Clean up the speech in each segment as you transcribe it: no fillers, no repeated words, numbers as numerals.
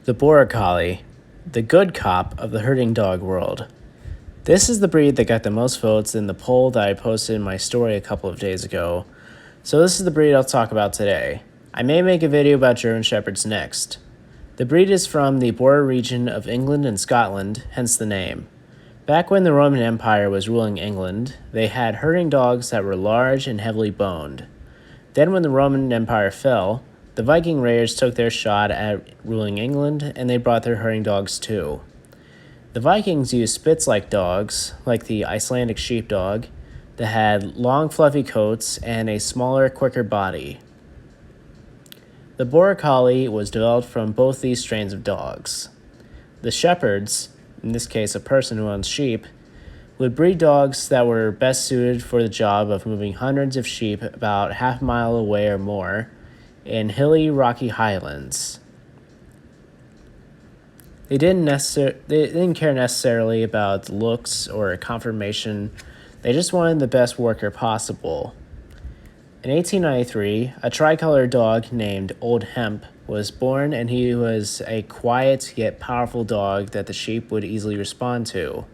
The Border Collie, the good cop of the herding dog world. This is the breed that got the most votes in the poll that I posted in my story a couple of days ago, so this is the breed I'll talk about today. I may make a video about German Shepherds next. The breed is from the border region of England and Scotland, hence the name. Back when the Roman Empire was ruling England, they had herding dogs that were large and heavily boned. Then when the Roman Empire fell, the Viking raiders took their shot at ruling England, and they brought their herding dogs too. The Vikings used Spitz-like dogs, like the Icelandic sheepdog, that had long fluffy coats and a smaller, quicker body. The Border Collie was developed from both these strains of dogs. The shepherds, in this case a person who owns sheep, would breed dogs that were best suited for the job of moving hundreds of sheep about half a mile away or more in hilly, rocky highlands. They didn't care necessarily about looks or conformation. They just wanted the best worker possible. In 1893, a tricolor dog named Old Hemp was born, and he was a quiet yet powerful dog that the sheep would easily respond to.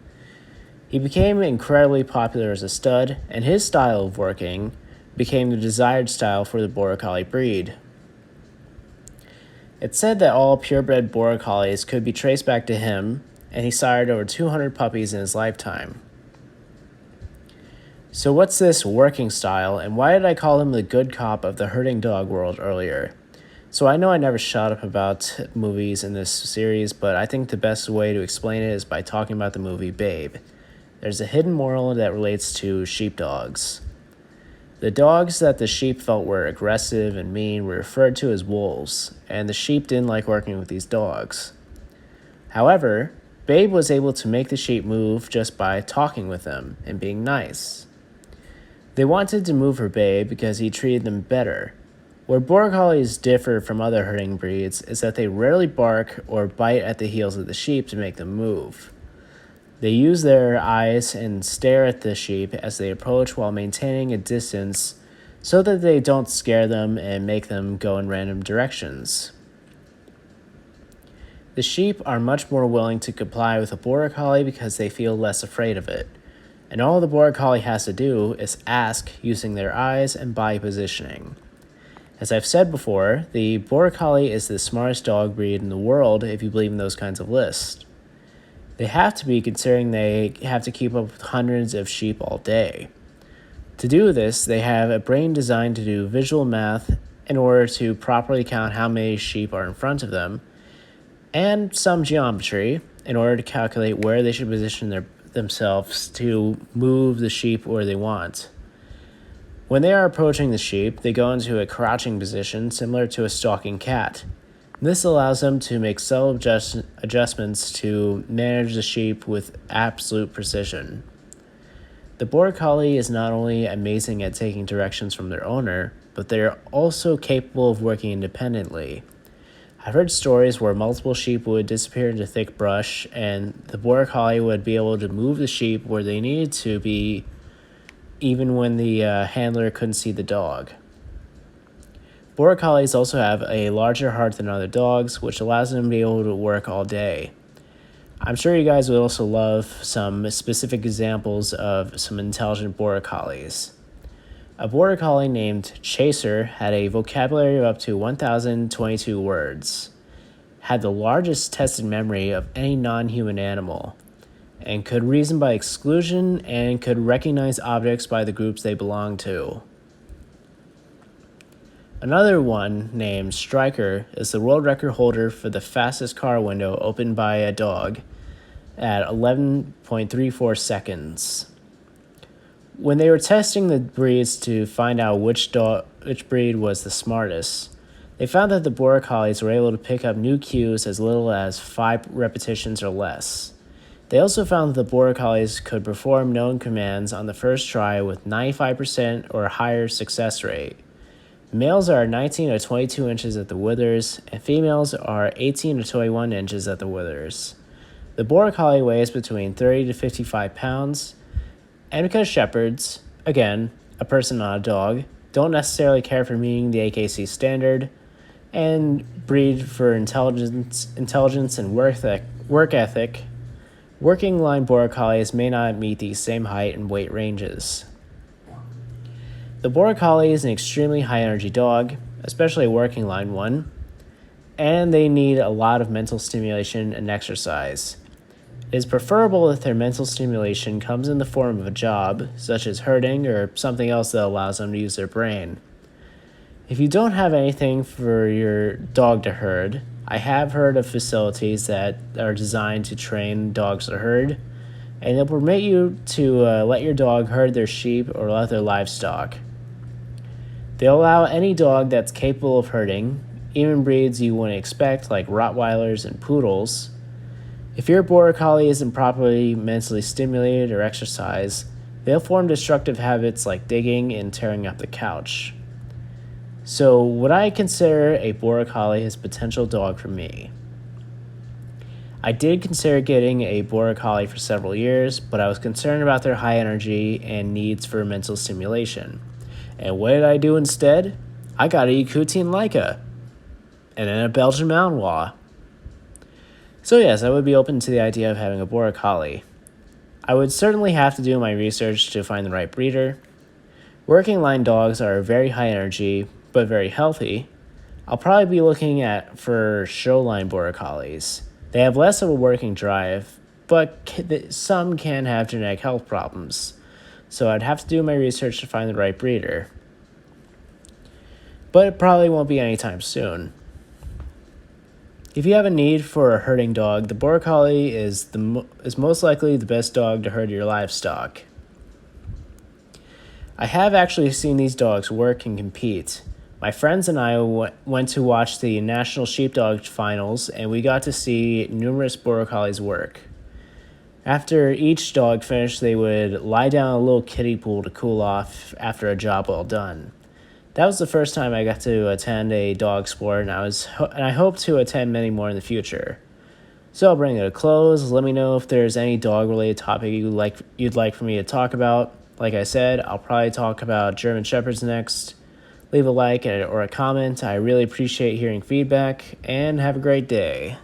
He became incredibly popular as a stud, and his style of working became the desired style for the Border Collie breed. It's said that all purebred Border Collies could be traced back to him, and he sired over 200 puppies in his lifetime. So what's this working style, and why did I call him the good cop of the herding dog world earlier? So I know I never shut up about movies in this series, but I think the best way to explain it is by talking about the movie Babe. There's a hidden moral that relates to sheepdogs. The dogs that the sheep felt were aggressive and mean were referred to as wolves, and the sheep didn't like working with these dogs. However, Babe was able to make the sheep move just by talking with them and being nice. They wanted to move for Babe because he treated them better. Where Border Collies differ from other herding breeds is that they rarely bark or bite at the heels of the sheep to make them move. They use their eyes and stare at the sheep as they approach while maintaining a distance so that they don't scare them and make them go in random directions. The sheep are much more willing to comply with a Border Collie because they feel less afraid of it, and all the Border Collie has to do is ask using their eyes and body positioning. As I've said before, the Border Collie is the smartest dog breed in the world if you believe in those kinds of lists. They have to be, considering they have to keep up with hundreds of sheep all day. To do this, they have a brain designed to do visual math in order to properly count how many sheep are in front of them, and some geometry in order to calculate where they should position themselves to move the sheep where they want. When they are approaching the sheep, they go into a crouching position similar to a stalking cat. This allows them to make subtle adjustments to manage the sheep with absolute precision. The Border Collie is not only amazing at taking directions from their owner, but they are also capable of working independently. I've heard stories where multiple sheep would disappear into thick brush, and the Border Collie would be able to move the sheep where they needed to be, even when the handler couldn't see the dog. Border Collies also have a larger heart than other dogs, which allows them to be able to work all day. I'm sure you guys would also love some specific examples of some intelligent Border Collies. A Border Collie named Chaser had a vocabulary of up to 1,022 words, had the largest tested memory of any non-human animal, and could reason by exclusion and could recognize objects by the groups they belonged to. Another one, named Striker, is the world record holder for the fastest car window opened by a dog at 11.34 seconds. When they were testing the breeds to find out which breed was the smartest, they found that the Border Collies were able to pick up new cues as little as 5 repetitions or less. They also found that the Border Collies could perform known commands on the first try with 95% or higher success rate. Males are 19 to 22 inches at the withers, and females are 18 to 21 inches at the withers. The Border Collie weighs between 30 to 55 pounds, and because shepherds, again, a person not a dog, don't necessarily care for meeting the AKC standard, and breed for intelligence and work ethic, working line Border Collies may not meet these same height and weight ranges. The Border Collie is an extremely high energy dog, especially a working line one, and they need a lot of mental stimulation and exercise. It is preferable if their mental stimulation comes in the form of a job, such as herding or something else that allows them to use their brain. If you don't have anything for your dog to herd, I have heard of facilities that are designed to train dogs to herd, and they'll permit you to let your dog herd their sheep or other livestock. They'll allow any dog that's capable of herding, even breeds you wouldn't expect like Rottweilers and Poodles. If your Border Collie isn't properly mentally stimulated or exercised, they'll form destructive habits like digging and tearing up the couch. So, would I consider a Border Collie as a potential dog for me? I did consider getting a Border Collie for several years, but I was concerned about their high energy and needs for mental stimulation. And what did I do instead? I got a Yakutian Laika, and then a Belgian Malinois. So yes, I would be open to the idea of having a Border Collie. I would certainly have to do my research to find the right breeder. Working line dogs are very high energy, but very healthy. I'll probably be looking for show line Border Collies. They have less of a working drive, but some can have genetic health problems. So I'd have to do my research to find the right breeder. But it probably won't be anytime soon. If you have a need for a herding dog, the Border Collie is most likely the best dog to herd your livestock. I have actually seen these dogs work and compete. My friends and I went to watch the National Sheepdog Finals, and we got to see numerous Border Collies work. After each dog finished, they would lie down in a little kiddie pool to cool off after a job well done. That was the first time I got to attend a dog sport, and I hope to attend many more in the future. So I'll bring it to a close. Let me know if there's any dog-related topic you'd like for me to talk about. Like I said, I'll probably talk about German Shepherds next. Leave a like or a comment. I really appreciate hearing feedback, and have a great day.